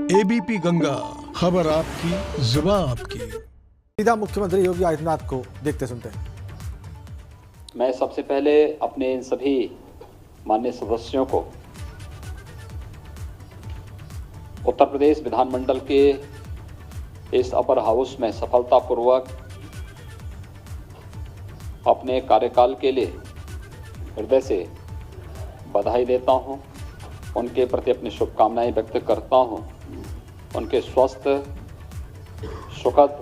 ABP Ganga, खबर आपकी, जुबान आपकी। सीधा मुख्यमंत्री योगी आदित्यनाथ को देखते सुनते हैं। मैं सबसे पहले अपने इन सभी माननीय सदस्यों को उत्तर प्रदेश विधानमंडल के इस अपर हाउस में सफलतापूर्वक अपने कार्यकाल के लिए हृदय से बधाई देता हूं। उनके प्रति अपनी शुभकामनाएं व्यक्त करता हूं। उनके स्वस्थ, सुखद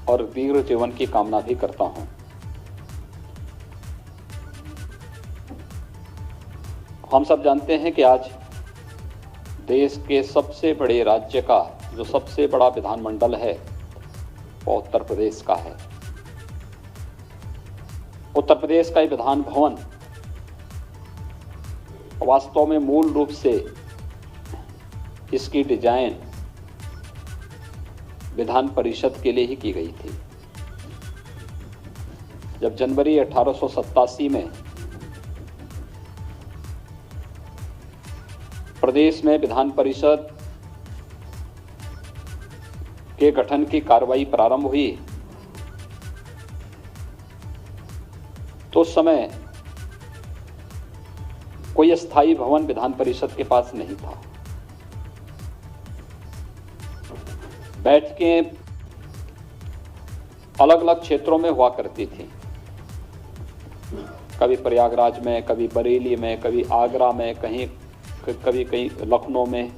और दीर्घ जीवन की कामना भी करता हूं। हम सब जानते हैं कि आज देश के सबसे बड़े राज्य का जो सबसे बड़ा विधानमंडल है वो उत्तर प्रदेश का है। उत्तर प्रदेश का ये विधान भवन वास्तव में मूल रूप से इसकी डिजाइन विधान परिषद के लिए ही की गई थी। जब जनवरी 1887 में प्रदेश में विधान परिषद के गठन की कार्रवाई प्रारंभ हुई तो उस समय कोई स्थायी भवन विधान परिषद के पास नहीं था। बैठकें अलग अलग क्षेत्रों में हुआ करती थी, कभी प्रयागराज में, कभी बरेली में, कभी आगरा में, कभी कहीं लखनऊ में।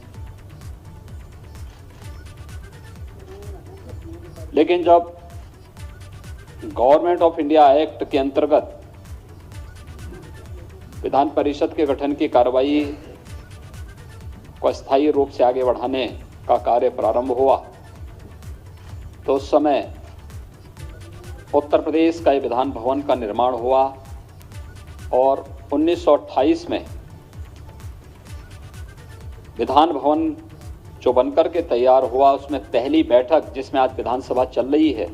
लेकिन जब गवर्नमेंट ऑफ इंडिया एक्ट के अंतर्गत विधान परिषद के गठन की कार्रवाई को स्थायी रूप से आगे बढ़ाने का कार्य प्रारंभ हुआ तो उस समय उत्तर प्रदेश का ये विधान भवन का निर्माण हुआ और 1928 में विधान भवन जो बनकर के तैयार हुआ उसमें पहली बैठक, जिसमें आज विधानसभा चल रही है,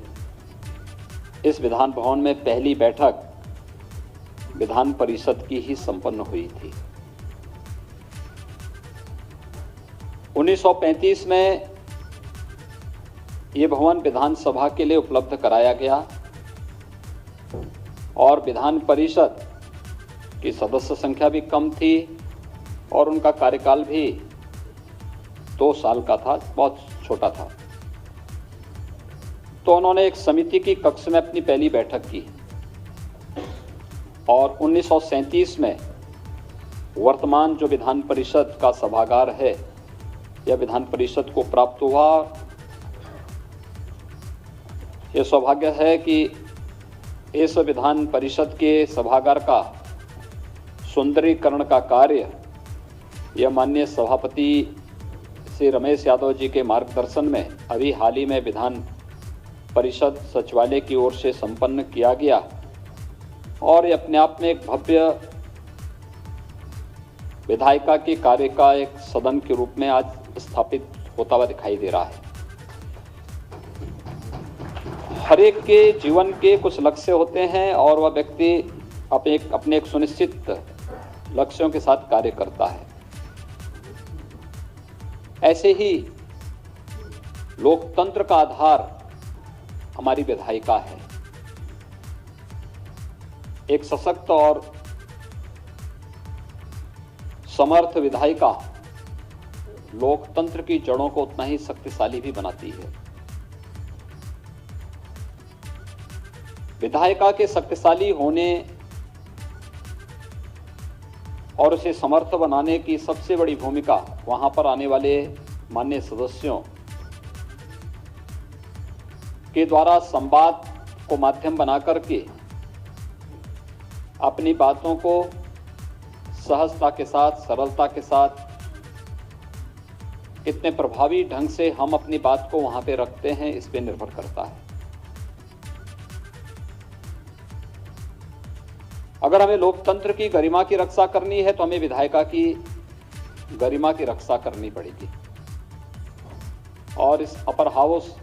इस विधान भवन में पहली बैठक विधान परिषद की ही संपन्न हुई थी। 1935 में ये भवन विधानसभा के लिए उपलब्ध कराया गया और विधान परिषद की सदस्य संख्या भी कम थी और उनका कार्यकाल भी 2 साल का था, बहुत छोटा था। तो उन्होंने एक समिति की कक्ष में अपनी पहली बैठक की और 1937 में वर्तमान जो विधान परिषद का सभागार है यह विधान परिषद को प्राप्त हुआ। यह सौभाग्य है कि इस विधान परिषद के सभागार का सुंदरीकरण का कार्य यह माननीय सभापति श्री रमेश यादव जी के मार्गदर्शन में अभी हाल ही में विधान परिषद सचिवालय की ओर से संपन्न किया गया और ये अपने आप में एक भव्य विधायिका के कार्य का एक सदन के रूप में आज स्थापित होता हुआ दिखाई दे रहा है। हर एक के जीवन के कुछ लक्ष्य होते हैं और वह व्यक्ति अपने एक सुनिश्चित लक्ष्यों के साथ कार्य करता है। ऐसे ही लोकतंत्र का आधार हमारी विधायिका है। एक सशक्त और समर्थ विधायिका लोकतंत्र की जड़ों को उतना ही शक्तिशाली भी बनाती है। विधायिका के शक्तिशाली होने और उसे समर्थ बनाने की सबसे बड़ी भूमिका वहां पर आने वाले माननीय सदस्यों के द्वारा संवाद को माध्यम बनाकर के अपनी बातों को सहजता के साथ, सरलता के साथ कितने प्रभावी ढंग से हम अपनी बात को वहां पे रखते हैं, इस पे निर्भर करता है। अगर हमें लोकतंत्र की गरिमा की रक्षा करनी है तो हमें विधायिका की गरिमा की रक्षा करनी पड़ेगी और इस अपर हाउस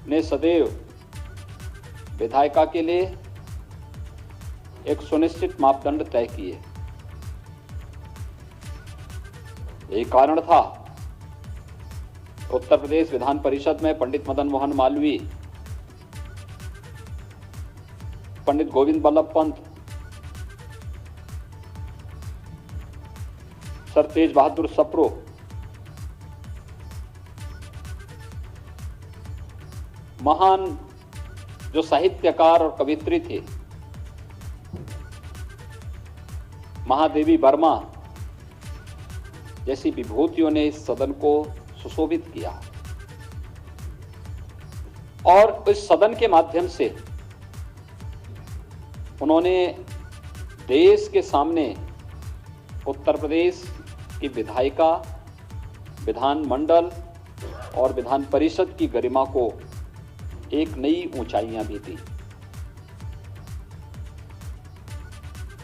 ने सदैव विधायिका के लिए एक सुनिश्चित मापदंड तय किए। यही कारण था उत्तर प्रदेश विधान परिषद में पंडित मदन मोहन मालवीय, पंडित गोविंद बल्लभ पंत, सर तेज बहादुर सप्रू, महान जो साहित्यकार और कवित्री थे महादेवी वर्मा जैसी विभूतियों ने इस सदन को सुशोभित किया और इस सदन के माध्यम से उन्होंने देश के सामने उत्तर प्रदेश की विधायिका, विधानमंडल और विधान परिषद की गरिमा को एक नई ऊंचाइयां भी दी।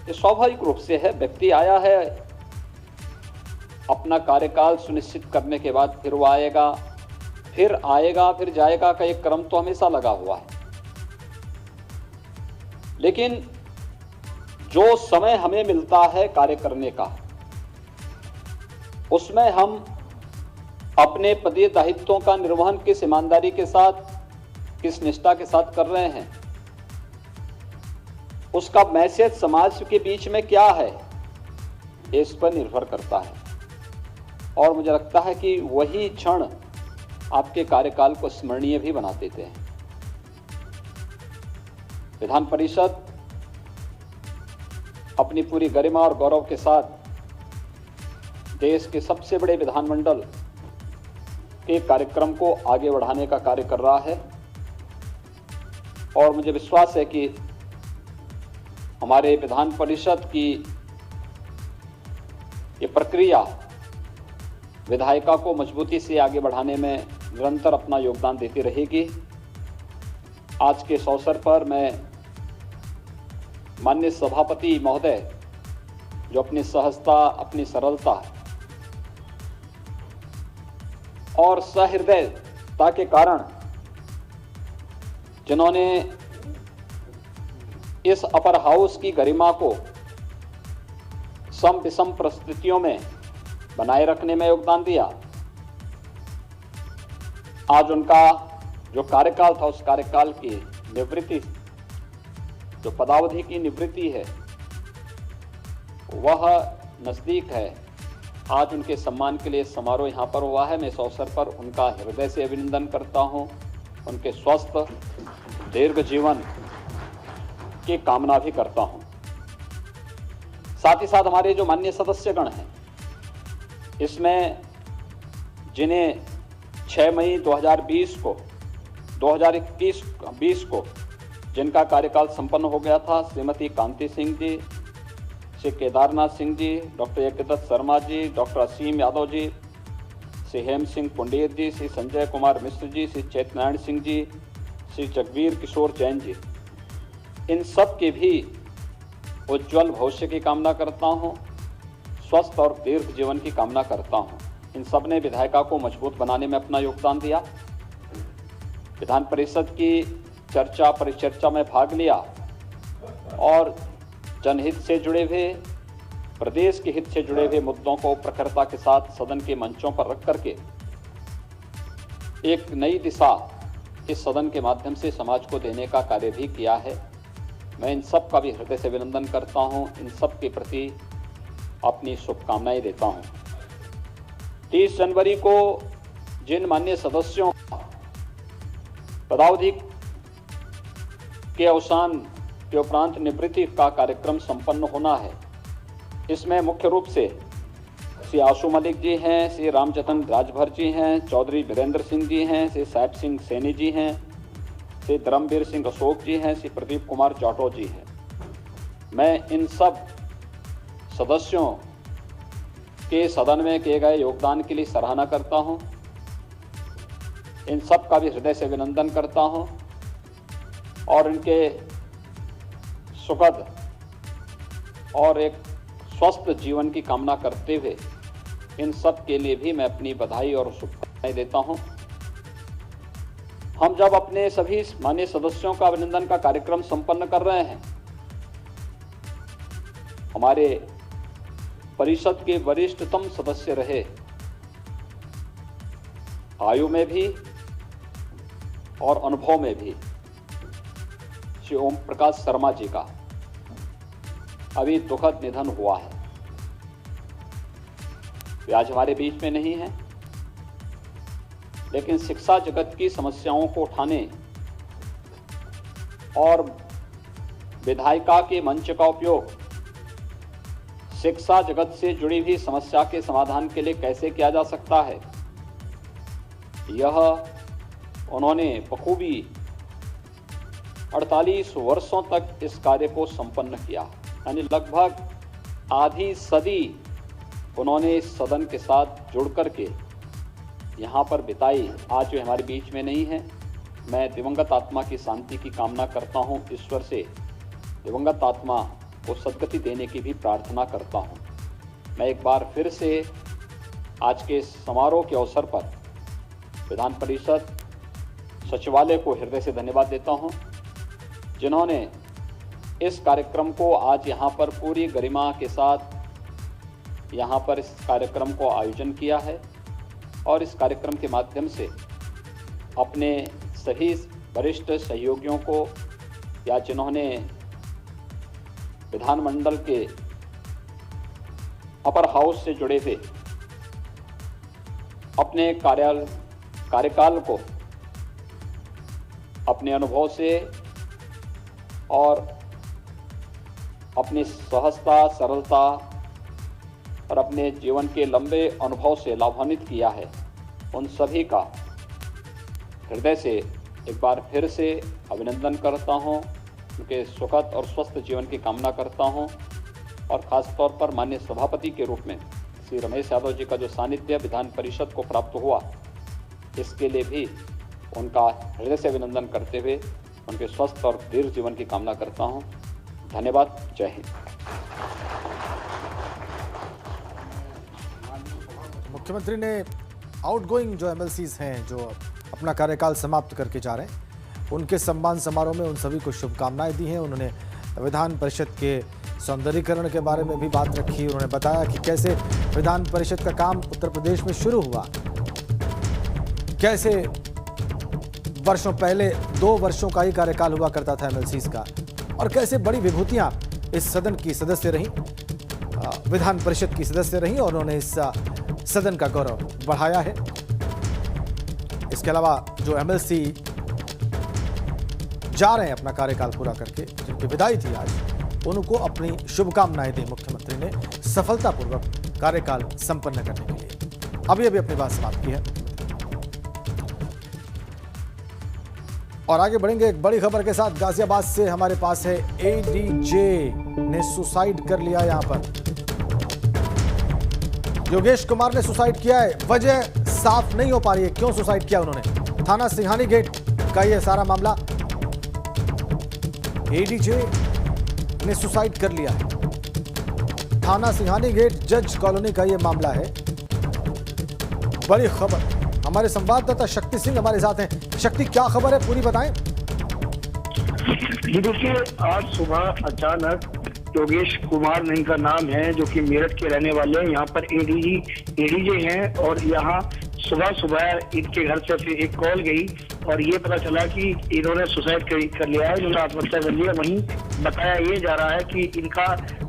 ये स्वाभाविक रूप से है, व्यक्ति आया है अपना कार्यकाल सुनिश्चित करने के बाद फिर वो आएगा, फिर जाएगा का एक क्रम तो हमेशा लगा हुआ है। लेकिन जो समय हमें मिलता है कार्य करने का, उसमें हम अपने पदीय दायित्वों का निर्वहन किस ईमानदारी के साथ, किस निष्ठा के साथ कर रहे हैं, उसका मैसेज समाज के बीच में क्या है, इस पर निर्भर करता है। और मुझे लगता है कि वही क्षण आपके कार्यकाल को स्मरणीय भी बना देते हैं। विधान परिषद अपनी पूरी गरिमा और गौरव के साथ देश के सबसे बड़े विधानमंडल के कार्यक्रम को आगे बढ़ाने का कार्य कर रहा है और मुझे विश्वास है कि हमारे विधान परिषद की ये प्रक्रिया विधायिका को मजबूती से आगे बढ़ाने में निरंतर अपना योगदान देती रहेगी। आज के इस अवसर पर मैं माननीय सभापति महोदय, जो अपनी सहजता, अपनी सरलता और सहृदयता के कारण जिन्होंने इस अपर हाउस की गरिमा को सम विषम परिस्थितियों में बनाए रखने में योगदान दिया, आज उनका जो कार्यकाल था उस कार्यकाल की निवृत्ति, जो पदावधि की निवृत्ति है, वह नजदीक है। आज उनके सम्मान के लिए समारोह यहाँ पर हुआ है। मैं इस अवसर पर उनका हृदय से अभिनंदन करता हूँ। उनके स्वस्थ दीर्घ जीवन की कामना भी करता हूँ। साथ ही साथ हमारे जो माननीय सदस्यगण हैं, इसमें जिन्हें 6 मई 2020 को जिनका कार्यकाल संपन्न हो गया था, श्रीमती कांति सिंह जी, श्री केदारनाथ सिंह जी, डॉक्टर यज्ञदत्त शर्मा जी, डॉक्टर असीम यादव जी, श्री हेम सिंह पुंडेर जी, श्री संजय कुमार मिश्र जी, श्री चैतनारायण सिंह जी, श्री जगवीर किशोर जैन जी, इन सब के भी उज्जवल भविष्य की कामना करता हूँ, स्वस्थ और दीर्घ जीवन की कामना करता हूँ। इन सब ने विधायिका को मजबूत बनाने में अपना योगदान दिया, विधान परिषद की चर्चा परिचर्चा में भाग लिया और जनहित से जुड़े हुए, प्रदेश के हित से जुड़े हुए मुद्दों को प्रखरता के साथ सदन के मंचों पर रख करके एक नई दिशा इस सदन के माध्यम से समाज को देने का कार्य भी किया है। मैं इन सब का भी हृदय से अभिनंदन करता हूं, इन सब के प्रति अपनी शुभकामनाएं देता हूं। 30 जनवरी को जिन माननीय सदस्यों पदावधि के अवसान के उपरांत निवृत्ति का कार्यक्रम संपन्न होना है, इसमें मुख्य रूप से श्री आशु मलिक जी हैं, श्री रामजतन राजभर जी हैं, चौधरी वीरेंद्र सिंह जी हैं, श्री साहिब सिंह सैनी जी हैं, श्री धर्मवीर सिंह अशोक जी हैं, श्री प्रदीप कुमार जाटो जी हैं। मैं इन सब सदस्यों के सदन में किए गए योगदान के लिए सराहना करता हूं। इन सब का भी हृदय से अभिनंदन करता हूं और इनके सुखद और एक स्वस्थ जीवन की कामना करते हुए इन सब के लिए भी मैं अपनी बधाई और शुभकामनाएं देता हूं। हम जब अपने सभी माननीय सदस्यों का अभिनंदन का कार्यक्रम संपन्न कर रहे हैं, हमारे परिषद के वरिष्ठतम सदस्य रहे आयु में भी और अनुभव में भी श्री ओम प्रकाश शर्मा जी का अभी दुखद निधन हुआ है। वे आज हमारे बीच में नहीं है, लेकिन शिक्षा जगत की समस्याओं को उठाने और विधायिका के मंच का उपयोग शिक्षा जगत से जुड़ी हुई समस्या के समाधान के लिए कैसे किया जा सकता है, यह उन्होंने बखूबी 48 वर्षों तक इस कार्य को संपन्न किया। यानी लगभग आधी सदी उन्होंने इस सदन के साथ जुड़ करके यहाँ पर बिताई। आज वे हमारे बीच में नहीं है। मैं दिवंगत आत्मा की शांति की कामना करता हूँ। ईश्वर से दिवंगत आत्मा को सद्गति देने की भी प्रार्थना करता हूँ। मैं एक बार फिर से आज के समारोह के अवसर पर विधान परिषद सचिवालय को हृदय से धन्यवाद देता हूँ, जिन्होंने इस कार्यक्रम को आज यहाँ पर पूरी गरिमा के साथ यहाँ पर इस कार्यक्रम को आयोजन किया है और इस कार्यक्रम के माध्यम से अपने सभी वरिष्ठ सहयोगियों को या जिन्होंने विधानमंडल के अपर हाउस से जुड़े थे अपने कार्यकाल को अपने अनुभव से और अपनी सहजता, सरलता और अपने जीवन के लंबे अनुभव से लाभान्वित किया है, उन सभी का हृदय से एक बार फिर से अभिनंदन करता हूं, उनके सुखद और स्वस्थ जीवन की कामना करता हूं और ख़ास तौर पर माननीय सभापति के रूप में श्री रमेश यादव जी का जो सानिध्य विधान परिषद को प्राप्त हुआ, इसके लिए भी उनका हृदय से अभिनंदन करते हुए उनके स्वस्थ और दीर्घ जीवन की कामना करता हूं। धन्यवाद। जय हिंद। मुख्यमंत्री ने आउटगोइंग जो एमएलसीज हैं जो अपना कार्यकाल समाप्त करके जा रहे हैं, उनके सम्मान समारोह में उन सभी को शुभकामनाएं दी हैं। उन्होंने विधान परिषद के सौंदर्यीकरण के बारे में भी बात रखी। उन्होंने बताया कि कैसे विधान परिषद का काम उत्तर प्रदेश में शुरू हुआ, कैसे वर्षों पहले 2 वर्षों का ही कार्यकाल हुआ करता था एमएलसीज का, और कैसे बड़ी विभूतियां इस सदन की सदस्य रहीं, विधान परिषद की सदस्य रहीं और उन्होंने इस सदन का गौरव बढ़ाया है। इसके अलावा जो एमएलसी जा रहे हैं अपना कार्यकाल पूरा करके, जिनकी विदाई थी आज, उनको अपनी शुभकामनाएं दी मुख्यमंत्री ने सफलतापूर्वक कार्यकाल संपन्न करने के लिए। अभी अपनी बात समाप्त की है और आगे बढ़ेंगे एक बड़ी खबर के साथ। गाजियाबाद से हमारे पास है एडीजे ने सुसाइड कर लिया। यहां पर योगेश कुमार ने सुसाइड किया है, वजह साफ नहीं हो पा रही है क्यों सुसाइड किया उन्होंने। थाना सिंघानी गेट का यह सारा मामला, एडीजे ने सुसाइड कर लिया है। थाना सिंघानी गेट जज कॉलोनी का यह मामला है। बड़ी खबर, हमारे संवाददाता शक्ति सिंह हमारे साथ हैं। शक्ति, क्या खबर है, पूरी बताएं। जी देखिए, आज सुबह अचानक योगेश कुमार इनका नाम है, जो कि मेरठ के रहने वाले हैं, यहाँ पर एडीजे हैं और यहाँ सुबह इनके घर से फिर एक कॉल गई और ये पता चला कि इन्होंने सुसाइड कर लिया है, इन्होंने आत्महत्या कर लिया। वहीं बताया ये जा रहा है कि इनका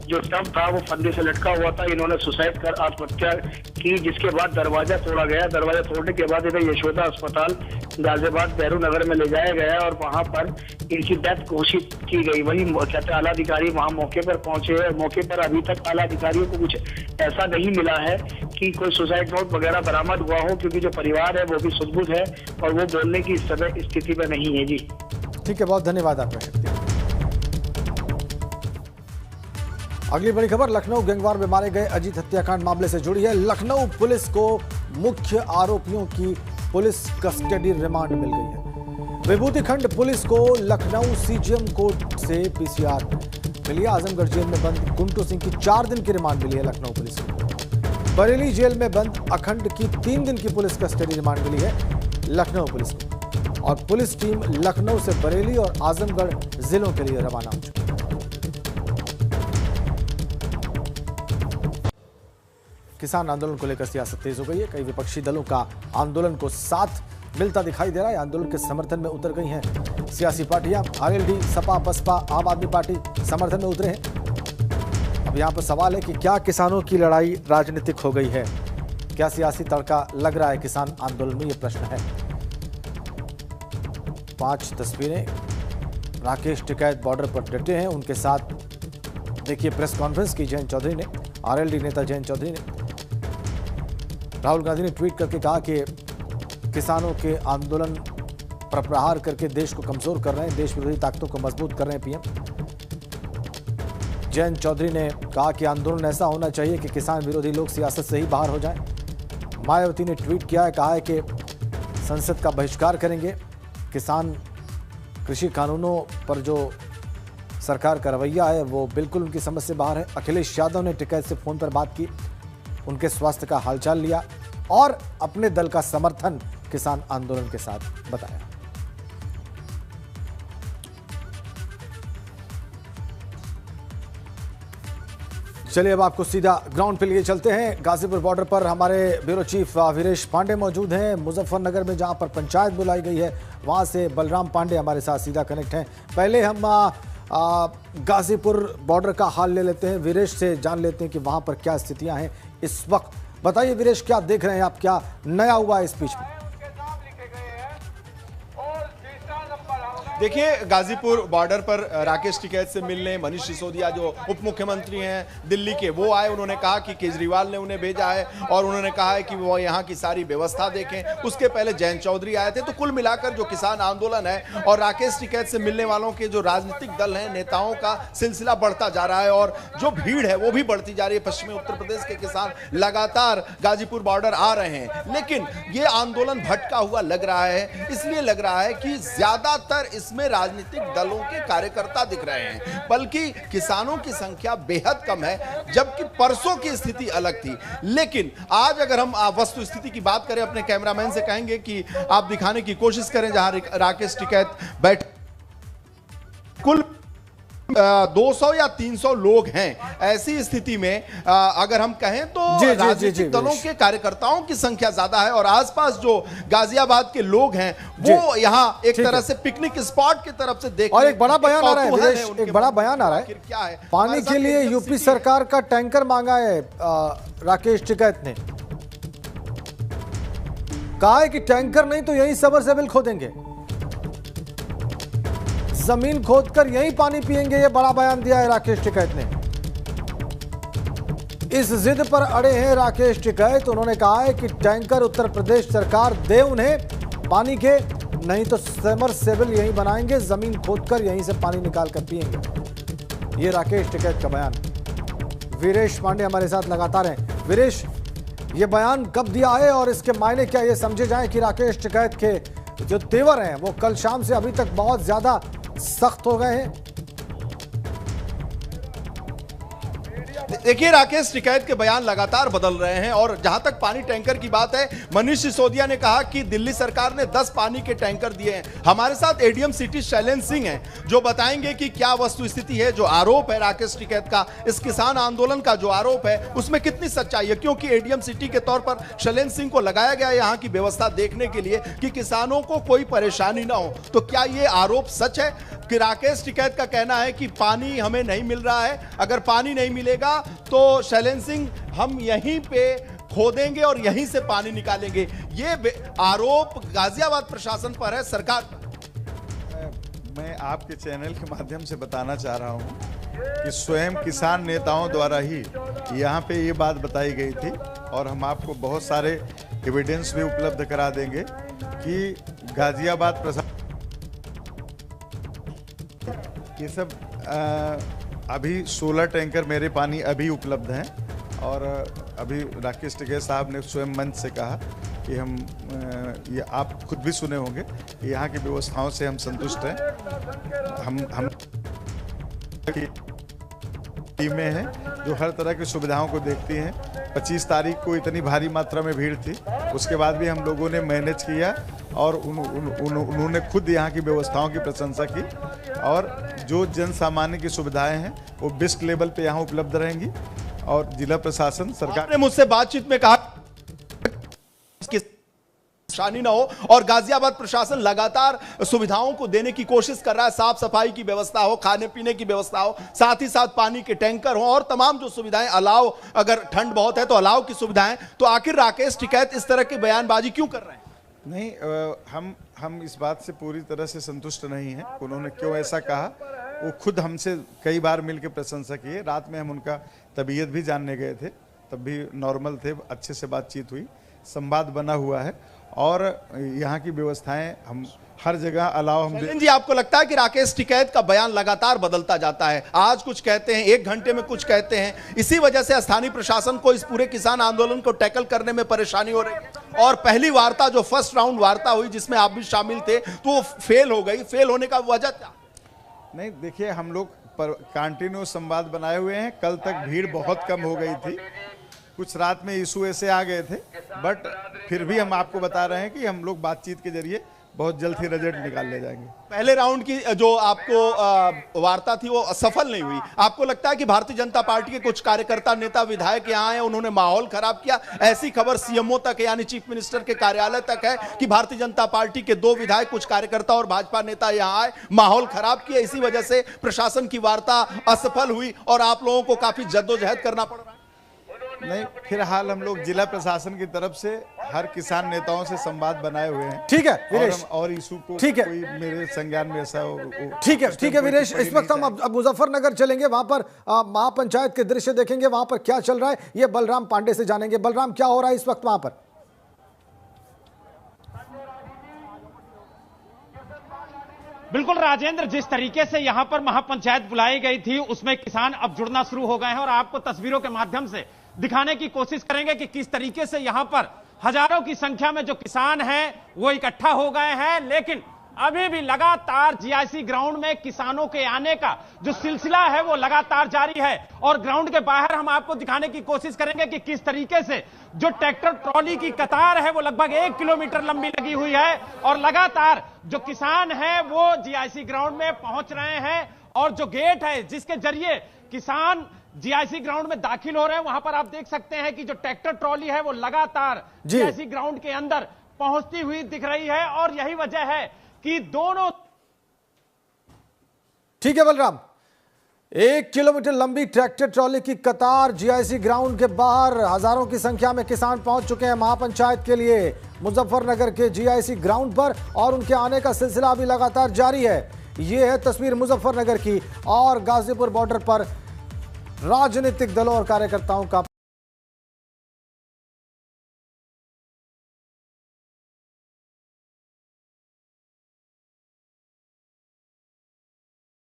जो टब था वो फंदे से लटका हुआ था, इन्होंने सुसाइड कर आत्महत्या की, जिसके बाद दरवाजा तोड़ा गया। दरवाजा तोड़ने के बाद इन्हें यशोदा अस्पताल गाजियाबाद बेरू नगर में ले जाया गया और वहां पर इनकी डेथ घोषित की गई। वहीं कहते आला अधिकारी वहां मौके पर पहुंचे और मौके पर अभी तक आला अधिकारियों को कुछ ऐसा नहीं मिला है कि कोई सुसाइड नोट वगैरह बरामद हुआ हो, क्योंकि जो परिवार है वो भी सुदबुद है और वो बोलने की इस समय स्थिति में नहीं है। जी ठीक है, बहुत धन्यवाद आपका शक्ति। अगली बड़ी खबर लखनऊ गैंगवार में मारे गए अजीत हत्याकांड मामले से जुड़ी है। लखनऊ पुलिस को मुख्य आरोपियों की पुलिस कस्टडी रिमांड मिल गई है। विभूति खंड पुलिस को लखनऊ सीजीएम कोर्ट से पीसीआर मिली। आजमगढ़ जेल में बंद गुंटू सिंह की 4 दिन की रिमांड मिली है लखनऊ पुलिस को। बरेली जेल में बंद अखंड की 3 दिन की पुलिस कस्टडी रिमांड मिली है लखनऊ पुलिस को। और पुलिस टीम लखनऊ से बरेली और आजमगढ़ जिलों के लिए रवाना हो चुकी है। किसान आंदोलन को लेकर सियासत तेज हो गई है। कई विपक्षी दलों का आंदोलन को साथ मिलता दिखाई दे रहा है। आंदोलन के समर्थन में उतर गई हैं सियासी पार्टियां। आरएलडी, सपा, बसपा, आम आदमी पार्टी समर्थन में उतरे हैं। अब यहाँ पर सवाल है कि क्या किसानों की लड़ाई राजनीतिक हो गई है? क्या सियासी तड़का लग रहा है किसान आंदोलन में? ये प्रश्न है। 5 तस्वीरें राकेश टिकैत बॉर्डर पर डटे हैं, उनके साथ देखिए प्रेस कॉन्फ्रेंस की जयंत चौधरी ने, आरएलडी नेता जयंत चौधरी ने। राहुल गांधी ने ट्वीट करके कहा कि किसानों के आंदोलन पर प्रहार करके देश को कमजोर कर रहे हैं, देश विरोधी ताकतों को मजबूत कर रहे हैं पीएम। जयंत चौधरी ने कहा कि आंदोलन ऐसा होना चाहिए कि किसान विरोधी लोग सियासत से ही बाहर हो जाएं। मायावती ने ट्वीट किया है, कहा है कि संसद का बहिष्कार करेंगे। किसान कृषि कानूनों पर जो सरकार का रवैया है वो बिल्कुल उनकी समझ से बाहर है। अखिलेश यादव ने टिकैत से फोन पर बात की, उनके स्वास्थ्य का हालचाल लिया और अपने दल का समर्थन किसान आंदोलन के साथ बताया। चलिए अब आपको सीधा ग्राउंड पे लिए चलते हैं। गाजीपुर बॉर्डर पर हमारे ब्यूरो चीफ वीरेश पांडे मौजूद हैं। मुजफ्फरनगर में जहां पर पंचायत बुलाई गई है वहां से बलराम पांडे हमारे साथ सीधा कनेक्ट हैं। पहले हम गाजीपुर बॉर्डर का हाल ले लेते हैं, वीरेश से जान लेते हैं कि वहां पर क्या स्थितियां हैं इस वक्त। बताइए वीरेश, क्या देख रहे हैं आप, क्या नया हुआ है इस बीच में? देखिए, गाजीपुर बॉर्डर पर राकेश टिकैत से मिलने मनीष सिसोदिया जो उप मुख्यमंत्री हैं दिल्ली के, वो आए। उन्होंने कहा कि केजरीवाल ने उन्हें भेजा है और उन्होंने कहा है कि वो यहाँ की सारी व्यवस्था देखें। उसके पहले जयंत चौधरी आए थे। तो कुल मिलाकर जो किसान आंदोलन है और राकेश टिकैत से मिलने वालों के जो राजनीतिक दल हैं, नेताओं का सिलसिला बढ़ता जा रहा है और जो भीड़ है वो भी बढ़ती जा रही है। पश्चिमी उत्तर प्रदेश के किसान लगातार गाजीपुर बॉर्डर आ रहे हैं, लेकिन ये आंदोलन भटका हुआ लग रहा है। इसलिए लग रहा है कि ज्यादातर इसमें राजनीतिक दलों के कार्यकर्ता दिख रहे हैं, बल्कि किसानों की संख्या बेहद कम है, जबकि परसों की स्थिति अलग थी। लेकिन आज अगर हम वस्तु स्थिति की बात करें, अपने कैमरामैन से कहेंगे कि आप दिखाने की कोशिश करें जहां राकेश टिकैत बैठ, कुल 200 या 300 लोग हैं। ऐसी स्थिति में अगर हम कहें तो राजनीतिक दलों के कार्यकर्ताओं की संख्या ज्यादा है और आसपास जो गाजियाबाद के लोग हैं वो यहाँ एक तरह से पिकनिक स्पॉट की तरफ से देख। और एक बड़ा बयान आ रहा है विदेश, एक बड़ा बयान आ रहा है, क्या है? पानी के लिए यूपी सरकार का टैंकर मांगा है राकेश टिकैत ने। कहा है कि टैंकर नहीं तो यही सबमर्सिबल खोदेंगे, जमीन खोदकर यही पानी पिएंगे। ये बड़ा बयान दिया है राकेश टिकैत ने। इस जिद पर अड़े हैं राकेश टिकैत। उन्होंने कहा है कि टैंकर उत्तर प्रदेश सरकार दे उन्हें पानी के, नहीं तो सबमर्सिबल यही बनाएंगे, जमीन खोदकर यहीं से पानी निकाल कर पिएंगे। ये राकेश टिकैत का बयान। वीरेश पांडे हमारे साथ लगातार हैं। वीरेश, ये बयान कब दिया है और इसके मायने क्या ये समझे जाए कि राकेश टिकैत के जो तेवर हैं वो कल शाम से अभी तक बहुत ज्यादा सख्त हो गए हैं? देखिए, राकेश टिकैत के बयान लगातार बदल रहे हैं और जहां तक पानी टैंकर की बात है, मनीष सिसोदिया ने कहा कि दिल्ली सरकार ने 10 पानी के टैंकर दिए हैं। हमारे साथ एडीएम सिटी शैलेंद्र सिंह हैं जो बताएंगे कि क्या वस्तु स्थिति है। जो आरोप है राकेश टिकैत का, इस किसान आंदोलन का जो आरोप है उसमें कितनी सच्चाई है, क्योंकि एडीएम सिटी के तौर पर शैलेंद्र सिंह को लगाया गया यहाँ की व्यवस्था देखने के लिए कि किसानों को कोई परेशानी ना हो। तो क्या ये आरोप सच है कि राकेश टिकैत का कहना है कि पानी हमें नहीं मिल रहा है, अगर पानी नहीं मिलेगा तो शैलेंद्र सिंह हम यहीं पे खोदेंगे और यहीं से पानी निकालेंगे? ये आरोप गाजियाबाद प्रशासन पर है, सरकार पर। मैं आपके चैनल के माध्यम से बताना चाह रहा हूं कि स्वयं किसान नेताओं द्वारा ही यहाँ पे ये बात बताई गई थी और हम आपको बहुत सारे एविडेंस भी उपलब्ध करा देंगे कि गाजियाबाद प्रशासन ये सब अभी 16 टैंकर मेरे पानी अभी उपलब्ध हैं और अभी राकेश टिकैत साहब ने स्वयं मंच से कहा कि हम ये आप खुद भी सुने होंगे, यहाँ की व्यवस्थाओं से हम संतुष्ट हैं। हम टीमें हैं जो हर तरह की सुविधाओं को देखती हैं। 25 तारीख को इतनी भारी मात्रा में भीड़ थी, उसके बाद भी हम लोगों ने मैनेज किया और उन्होंने खुद यहाँ की व्यवस्थाओं की प्रशंसा की और जो जन सामान्य की सुविधाएं हैं वो बेस्ट लेवल पे यहाँ उपलब्ध रहेंगी और जिला प्रशासन सरकार ने मुझसे बातचीत में कहा कि परेशानी ना हो और गाजियाबाद प्रशासन लगातार सुविधाओं को देने की कोशिश कर रहा है। साफ सफाई की व्यवस्था हो, खाने पीने की व्यवस्था हो, साथ ही साथ पानी के टैंकर हो और तमाम जो सुविधाएं, अलाव, अगर ठंड बहुत है तो अलाव की सुविधाएं। तो आखिर राकेश टिकैत इस तरह की बयानबाजी क्यों कर रहे हैं? नहीं, हम इस बात से पूरी तरह से संतुष्ट नहीं हैं। उन्होंने क्यों ऐसा कहा, वो खुद हमसे कई बार मिलकर प्रशंसा की है। रात में हम उनका तबीयत भी जानने गए थे, तब भी नॉर्मल थे, अच्छे से बातचीत हुई, संवाद बना हुआ है और यहाँ की व्यवस्थाएं हम हर जगह अलाव हम जी। आपको लगता है कि राकेश टिकैत का बयान लगातार बदलता जाता है, आज कुछ कहते हैं, एक घंटे में कुछ कहते हैं, इसी वजह से स्थानीय प्रशासन को इस पूरे किसान आंदोलन को टैकल करने में परेशानी हो रही है? और पहली वार्ता जो फर्स्ट राउंड वार्ता हुई जिसमें आप भी शामिल थे तो वो फेल हो गई। फेल होने का वजह क्या? नहीं, देखिए, हम लोग पर कंटिन्यू संवाद बनाए हुए हैं। कल तक भीड़ बहुत कम हो गई थी, कुछ रात में इशू ऐसे आ गए थे, बट फिर भी हम आपको बता रहे हैं कि हम लोग बातचीत के जरिए बहुत जल्द ही रिजल्ट निकाल ले जाएंगे। पहले राउंड की जो आपको वार्ता थी वो असफल नहीं हुई। आपको लगता है कि भारतीय जनता पार्टी के कुछ कार्यकर्ता, नेता, विधायक यहाँ आए, उन्होंने माहौल खराब किया? ऐसी खबर सीएमओ तक यानी चीफ मिनिस्टर के कार्यालय तक है कि भारतीय जनता पार्टी के 2 विधायक, कुछ कार्यकर्ता और भाजपा नेता यहाँ आए, माहौल खराब किया, इसी वजह से प्रशासन की वार्ता असफल हुई और आप लोगों को काफी जद्दोजहद करना पड़ रहा है। नहीं, फिलहाल हम लोग जिला प्रशासन की तरफ से हर किसान नेताओं से संवाद बनाए हुए हैं। ठीक है वीरेश, और इशू को ठीक है, कोई मेरे संज्ञान में ऐसा ठीक है वीरेश, इस वक्त हम अब मुजफ्फरनगर चलेंगे, वहां पर महापंचायत के दृश्य देखेंगे, वहां पर क्या चल रहा है ये बलराम पांडे से जानेंगे। बलराम, क्या हो रहा है इस वक्त वहां पर? बिल्कुल राजेंद्र, जिस तरीके से यहां पर महापंचायत बुलाई गई थी उसमें किसान अब जुड़ना शुरू हो गए हैं और आपको तस्वीरों के माध्यम से दिखाने की कोशिश करेंगे कि किस तरीके से यहां पर हजारों की संख्या में जो किसान हैं वो इकट्ठा हो गए हैं। लेकिन अभी भी लगातार जीआईसी ग्राउंड में किसानों के आने का जो सिलसिला है वो लगातार जारी है और ग्राउंड के बाहर हम आपको दिखाने की कोशिश करेंगे कि किस तरीके से जो ट्रैक्टर ट्रॉली की कतार है वो लगभग 1 किलोमीटर लंबी लगी हुई है और लगातार जो किसान हैं वो जीआईसी ग्राउंड में पहुंच रहे हैं और जो गेट है जिसके जरिए किसान जीआईसी ग्राउंड में दाखिल हो रहे हैं वहां पर आप देख सकते हैं कि जो ट्रैक्टर ट्रॉली है वो लगातार जीआईसी ग्राउंड के अंदर पहुंचती हुई दिख रही है और यही वजह है कि दोनों। ठीक है बलराम, 1 किलोमीटर लंबी ट्रैक्टर ट्रॉली की कतार जीआईसी ग्राउंड के बाहर, हजारों की संख्या में किसान पहुंच चुके हैं महापंचायत के लिए मुजफ्फरनगर के जीआईसी ग्राउंड पर और उनके आने का सिलसिला भी लगातार जारी है। यह है तस्वीर मुजफ्फरनगर की और गाजीपुर बॉर्डर पर राजनीतिक दलों और कार्यकर्ताओं का